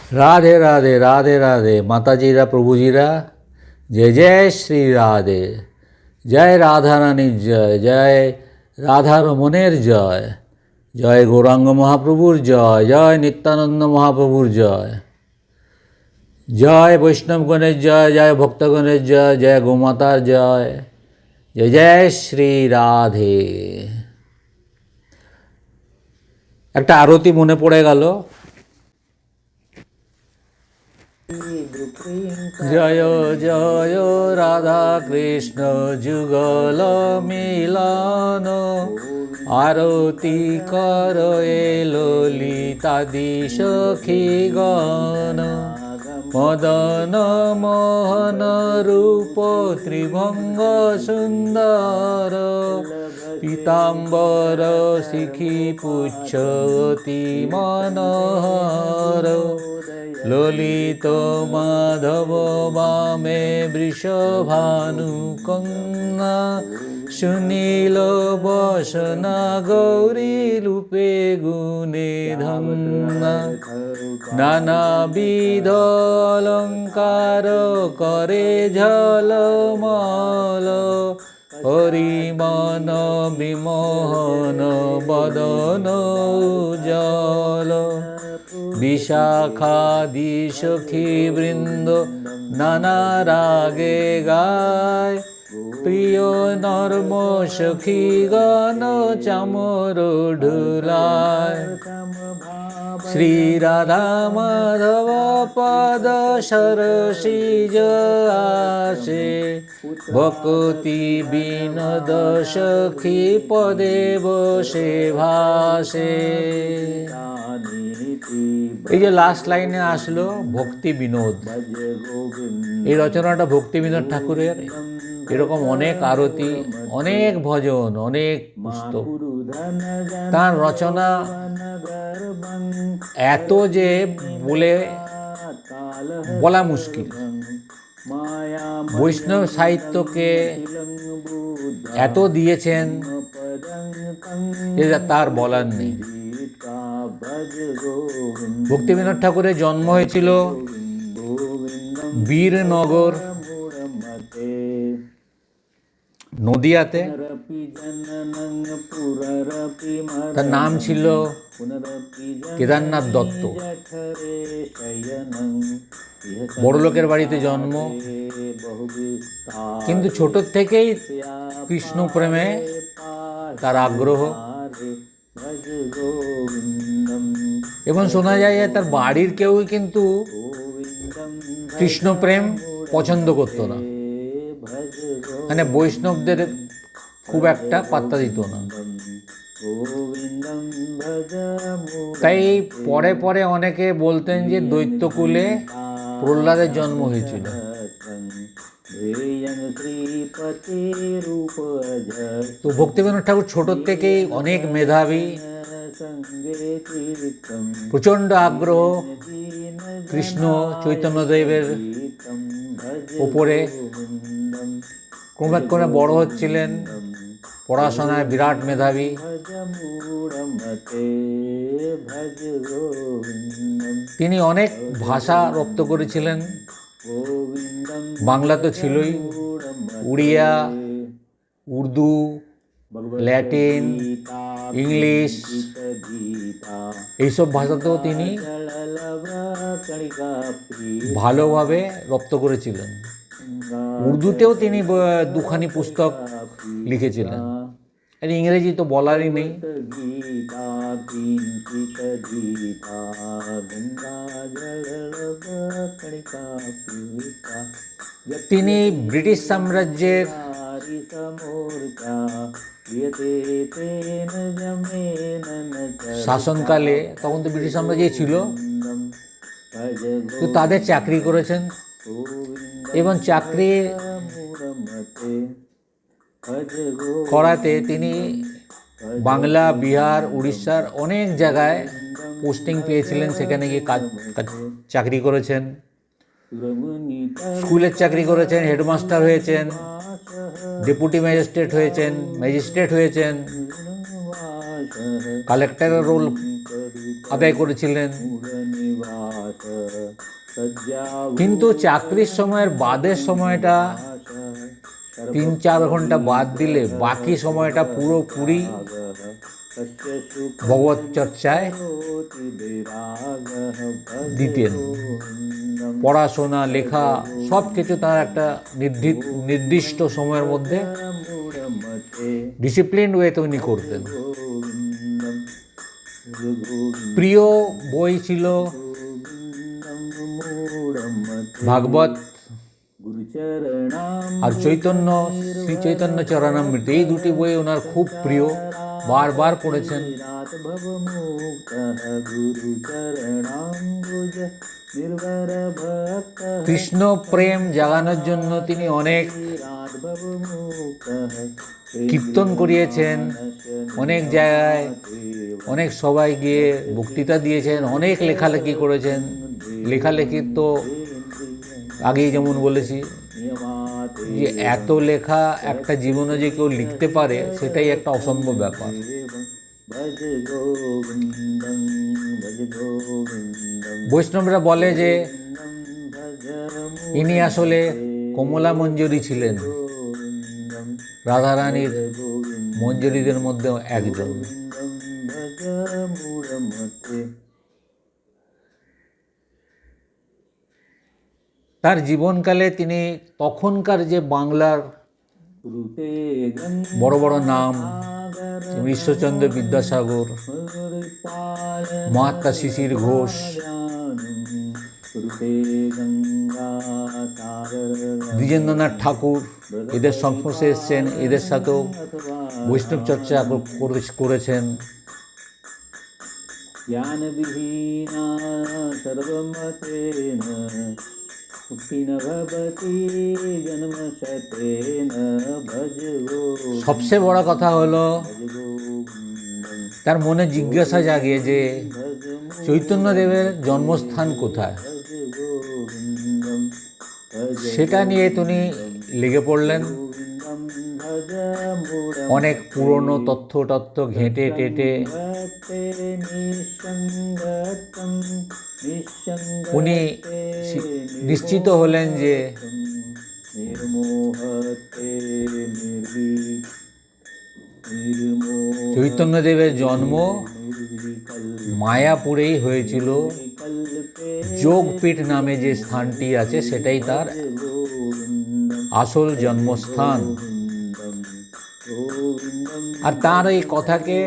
राधे राधे राधे राधे माताजीरा प्रभुजीरा जय जय श्री राधे। जय राधा रानी जय जय राधा रमणेर जय। जय गौरांग महाप्रभुर जय। जय नित्यानंद महाप्रभुर जय। जय वैष्णवगणेर जय। जय भक्तगणेर जय। जय गोमातार जय। जय जय श्री राधे। একটা আরতি মনে পড়ে গেল। জয় জয় রাধা কৃষ্ণ যুগল মিলন, আরতি কর এ ললিতাদি সখীগণ। মদন মোহন রূপ ত্রিভঙ্গ সুন্দর, পীতাম্বর শিখি পুচ্ছ অতি মনোহর। ললিত মাধব বামে বৃষভানু কন্যা, সুনীল বসনা গৌরী রূপে গুণে ধন্যা। নানাবিধ অলঙ্কার করে ঝলমল, হরিমন বিমোহন বদন জল। বিশাখাদি সখী বৃন্দ নানা রাগে গায়, প্রিয় নর্ম সখী গণ চামর ঢুলায়। শ্রী রাধা মাধব পদ সরসিজ আসে, ভকতি বিনোদ সখী পদে বসে ভাসে। এই যে লাস্ট লাইনে আসলো ভক্তি বিনোদ, এই রচনাটা ভক্তি বিনোদ ঠাকুরের। এরকম অনেক আরতি, অনেক ভজন, অনেক পুস্তক। তার রচনা এত যে বলা মুশকিল। বৈষ্ণব সাহিত্যকে এত দিয়েছেন যে তার বলার নেই। ভক্তিবিনোদ ঠাকুরের জন্ম হয়েছিল বীরনগর, নদিয়াতে। তার নাম ছিল কেদারনাথ দত্ত। বড়লোকের বাড়িতে জন্ম, কিন্তু ছোট থেকেই কৃষ্ণ প্রেমে তার আগ্রহ। এবং শোনা যায় যে তার বাড়ির কেউই কিন্তু কৃষ্ণ প্রেম পছন্দ করতো না, মানে বৈষ্ণবদের খুব একটা পাত্তা দিত না। তাই পরে পরে অনেকে বলতেন যে দৈত্যকুলে প্রহ্লাদের জন্ম হয়েছিল। তো ভক্তিবিনোদ ঠাকুর ছোট থেকেই অনেক মেধাবী, প্রচণ্ড আগ্রহ কৃষ্ণ চৈতন্যদেবের উপরে। ক্রমে ক্রমে বড় হচ্ছিলেন, পড়াশোনায় বিরাট মেধাবী। তিনি অনেক ভাষা রপ্ত করেছিলেন। বাংলা তো ছিলই, উড়িয়া, উর্দু, ল্যাটিন, ইংলিশ, এইসব ভাষাতেও তিনি ভালোভাবে রপ্ত করেছিলেন। উর্দুতেও তিনি দুখানি পুস্তক লিখেছিলেন। আর ইংরেজি তো বলারই নেই। তিনি ব্রিটিশ সাম্রাজ্যের শাসনকালে, তখন তো ব্রিটিশ সাম্রাজ্যই ছিল, তো তাদের চাকরি করেছেন। এবং চাকরি করাতে তিনি বাংলা, বিহার, উড়িষ্যার অনেক জায়গায় পোস্টিং পেয়েছিলেন। সেখানে গিয়ে চাকরি করেছেন, স্কুলের চাকরি করেছেন, হেডমাস্টার হয়েছেন, ডেপুটি ম্যাজিস্ট্রেট হয়েছেন, ম্যাজিস্ট্রেট হয়েছেন। কালেক্টরের রোল আদায় করেছিলেন। কিন্তু চাকরির সময়ের বাদের সময়টা 3-4 ঘন্টা বাদ দিলে বাকি সময়টা পুরোপুরি ভগবত চর্চায় দিতেন। পড়াশোনা, লেখা সব কিছু তার একটা নির্দিষ্ট সময়ের মধ্যে ডিসিপ্লিন ওয়েতে উনি করতেন। প্রিয় বই ছিল ভাগবত আর শ্রী চৈতন্য চরণামৃত। এই দুটি বই ওনার খুব প্রিয়, বারবার পড়েছেন। কৃষ্ণ প্রেম জাগানোর জন্য তিনি অনেক কীর্তন করিয়েছেন, অনেক জায়গায় অনেক সবাই গিয়ে বক্তৃতা দিয়েছেন, অনেক লেখালেখি করেছেন। লেখালেখি তো আগেই যেমন বলেছি যে এত লেখা একটা জীবনে যে কেউ লিখতে পারে সেটাই একটা অসম্ভব ব্যাপার। বৈষ্ণবরা বলে যে ইনি আসলে কমলা মঞ্জুরি ছিলেন, রাধারানীর মঞ্জুরিদের মধ্যে একজন। তার জীবনকালে তিনি তখনকার যে বাংলার বড় বড় নাম, ঈশ্বরচন্দ্র বিদ্যাসাগর, মহাত্মা শিশির ঘোষ, দ্বিজেন্দ্রনাথ ঠাকুর, এদের সংস্পর্শে এসছেন, এদের সাথেও বৈষ্ণব চর্চা করেছেন। সবচেয়ে বড় কথা হলো তার মনে জিজ্ঞাসা জাগে যে চৈতন্যদেবের জন্মস্থান কোথায়। সেটা নিয়ে তিনি লেগে পড়লেন। অনেক পুরনো তথ্য ঘেঁটে টেটে উনি নিশ্চিত হলেন যে চৈতন্যদেবের জন্ম মায়াপুরেই হয়েছিল। যোগপীঠ নামে যে স্থানটি আছে সেটাই তার আসল জন্মস্থান। আর তার এই কথাকে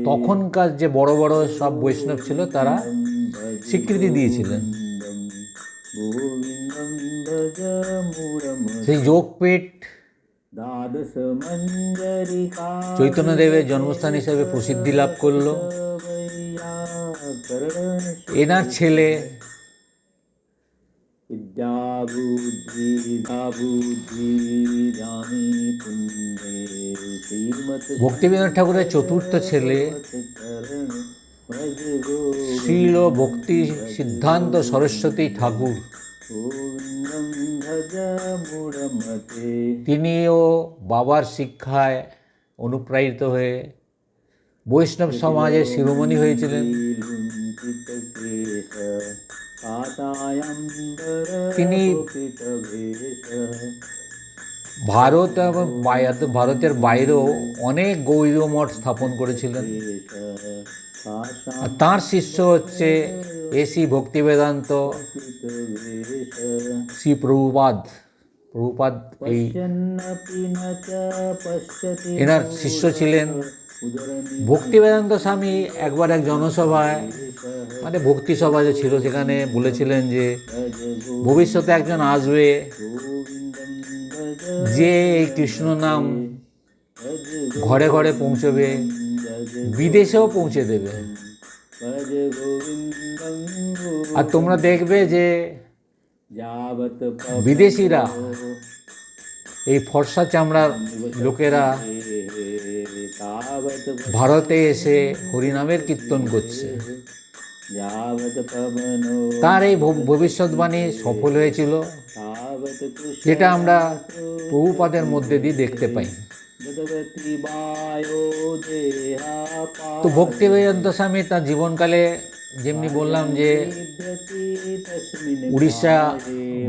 তখনকার যে বড় বড় সব বৈষ্ণব ছিল তারা স্বীকৃতি দিয়েছিলেন। সেই যোগপীঠ চৈতন্যদেবের জন্মস্থান হিসেবে প্রসিদ্ধি লাভ করল। এনার ছেলে ভক্তিবিনোদ ঠাকুরের চতুর্থ ছেলে শ্রীল ভক্তি সিদ্ধান্ত সরস্বতী ঠাকুর, তিনিও বাবার শিক্ষায় অনুপ্রাণিত হয়ে বৈষ্ণব সমাজের শিরোমণি হয়েছিলেন। তিনি ভারত এবং ভারতের বাইরেও অনেক গৌড়ীয় মঠ স্থাপন করেছিলেন। আর তাঁর শিষ্য হচ্ছে এসি ভক্তিবেদান্ত শ্রী প্রভুপাদ। এই এনার শিষ্য ছিলেন। ভক্তিবেদান্ত স্বামী একবার এক জনসভায়, মানে ভক্তি সভা যে ছিল সেখানে বলেছিলেন যে ভবিষ্যতে একজন আসবে যে এই কৃষ্ণ নাম ঘরে ঘরে পৌঁছবে, বিদেশেও পৌঁছে দেবে। আর তোমরা দেখবে যে বিদেশিরা, এই ফর্সা চামড়ার লোকেরা ভারতে এসে হরিনামের কীর্তন করছে। তার এই ভবিষ্যৎবাণী সফল হয়েছিল, যেটা আমরা প্রভুপাদের মধ্যে দিয়ে দেখতে পাই। তো ভক্তিবেদান্ত স্বামী তার জীবনকালে যেমনি বললাম যে উড়িষ্যা,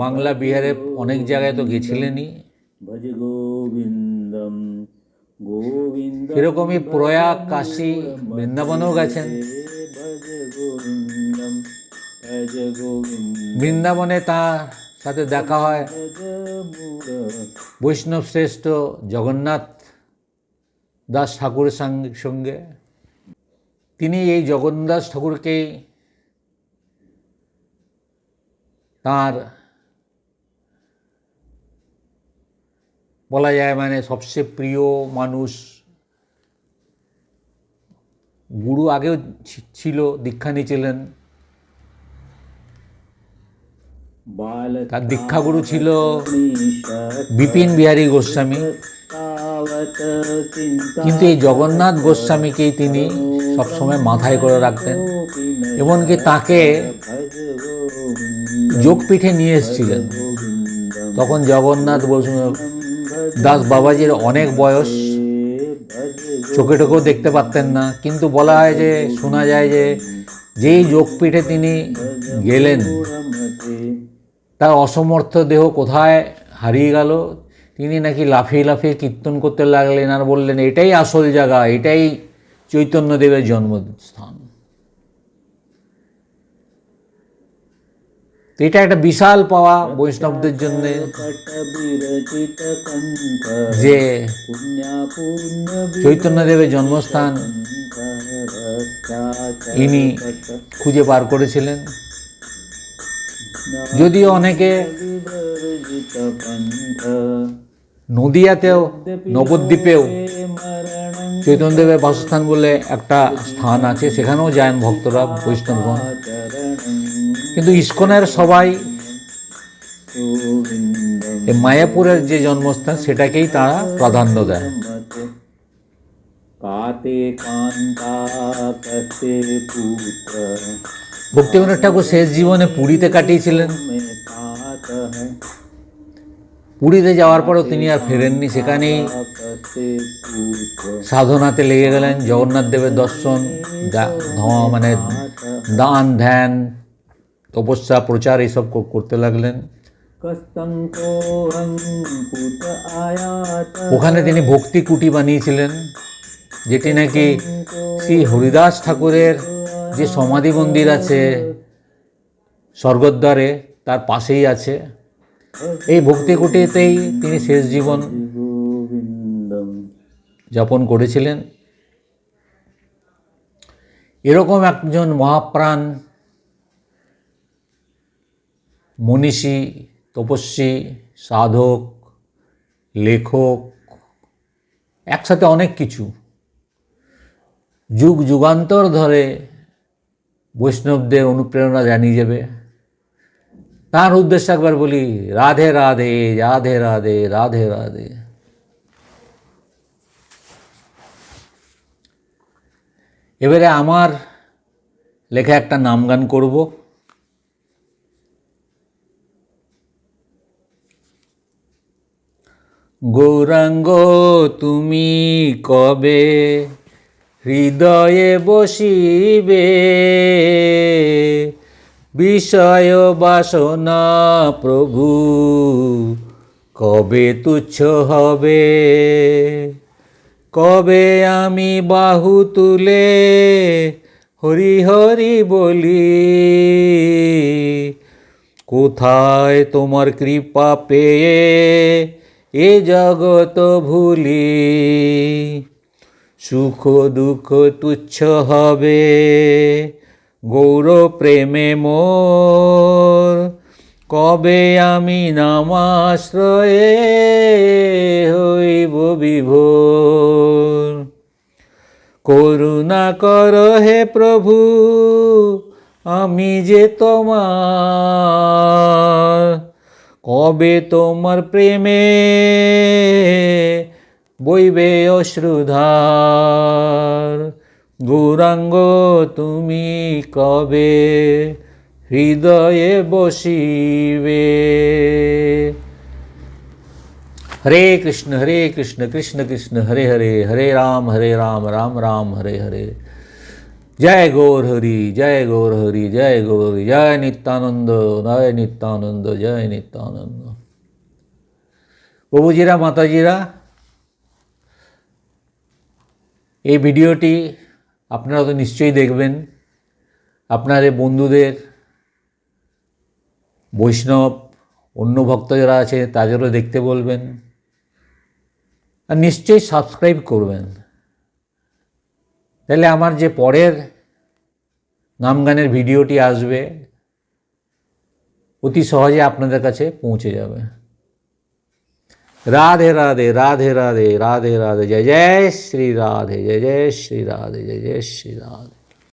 বাংলা, বিহারে অনেক জায়গায় তো গেছিলেনই, সেরকমই প্রয়াগ, কাশী, বৃন্দাবনেও গেছেন। বৃন্দাবনে তার সাথে দেখা হয় বৈষ্ণব শ্রেষ্ঠ জগন্নাথ দাস ঠাকুরের সঙ্গে। তিনি এই জগন্নাথ ঠাকুরকেই তার বলা যায় মানে সবচেয়ে প্রিয় মানুষ। গুরু আগেও ছিল, দীক্ষা নিয়েছিলেন। তার দীক্ষাগুরু ছিল বিপিন বিহারী গোস্বামী, কিন্তু এই জগন্নাথ গোস্বামীকেই তিনি সবসময় মাথায় করে রাখতেন। এমনকি তাকে যোগপীঠে নিয়ে এসেছিলেন। তখন জগন্নাথ দাস বাবাজির অনেক বয়স, চোখে টোকেও দেখতে পারতেন না, কিন্তু বলা হয় যে, শোনা যায় যে যেই যোগপীঠে তিনি গেলেন তার অসমর্থ দেহ কোথায় হারিয়ে গেল। তিনি নাকি লাফিয়ে লাফিয়ে কীর্তন করতে লাগলেন আর বললেন, এটাই আসল জায়গা, এটাই চৈতন্যদেবের জন্মস্থান। এটা একটা বিশাল পাওয়া বৈষ্ণবদের জন্য, যে চৈতন্যদেবের জন্মস্থান ইনি খুঁজে বার করেছিলেন। যদিও অনেকে নদিয়াতেও, নবদ্বীপেও চৈতন্যদেবের বাসস্থান বলে একটা স্থান আছে, সেখানেও যান ভক্তরা, বৈষ্ণবগণ। কিন্তু ইস্কনের সবাই মায়াপুরের যে জন্মস্থান সেটাকেই তারা প্রাধান্য দেয়। ভক্তিবিনোদ ঠাকুর শেষ জীবনে পুরীতে কাটিয়েছিলেন। পুরীতে যাওয়ার পরেও তিনি আর ফেরেননি, সেখানেই সাধনাতে লেগে গেলেন। জগন্নাথ দেবের দর্শন, মানে দান, ধ্যান, তপস্যা, প্রচার এইসব করতে লাগলেন। ওখানে তিনি ভক্তি কুটি বানিয়েছিলেন, যেটি নাকি শ্রী হরিদাস ঠাকুরের যে সমাধি মন্দির আছে স্বর্গদ্বারে, তার পাশেই আছে। এই ভক্তি কুটিতেই তিনি শেষ জীবন যাপন করেছিলেন। এরকম একজন মহাপ্রাণ মনীষী, তপস্বী, সাধক, লেখক, একসাথে অনেক কিছু, যুগ যুগান্তর ধরে বৈষ্ণবদের অনুপ্রেরণা জানিয়ে যাবে। তার উদ্দেশ্যে একবার বলি, রাধে রাধে, রাধে রাধে, রাধে রাধে। এবারে আমার লেখা একটা নাম গান করব। গৌরাঙ্গ তুমি কবে হৃদয়ে বসিবে, বিষয় বাসনা প্রভু কবে তুচ্ছ হবে। কবে আমি বাহু তুলে হরি হরি বলি, কোথায় তোমার কৃপা পেয়ে এ জগত ভুলি। সুখ দুঃখ তুচ্ছ হবে গৌর প্রেমে মোর, কবে আমি নামাশ্রয়ে হইব বিভোর। করুণা কর হে প্রভু, আমি যে তোমার, কবে তোমার প্রেমে বইবে অশ্রুধার। গৌরাঙ্গ তুমি কবে হৃদয়ে বসিবে। हरे कृष्ण कृष्ण कृष्ण हरे हरे, हरे राम राम राम हरे हरे। जय गौर हरि, जय गौर हरि, जय गौर हरि, जय नित्यानंद, जय नित्यानंद, जय नित्यानंद। প্রভুজিরা মাতাজিরা, এই ভিডিওটি আপনারা তো নিশ্চয়ই দেখবেন, আপনাদের বন্ধুদের, বৈষ্ণব অন্য ভক্ত যারা আছে তাদেরও দেখতে বলবেন, আর নিশ্চয়ই সাবস্ক্রাইব করবেন। তাহলে আমার যে পরের নাম গানের ভিডিওটি আসবে অতি সহজে আপনাদের কাছে পৌঁছে যাবে। राधे राधे राधे राधे राधे राधे, जय जय श्री राधे, जय जय श्री राधे, जय जय श्री राधे।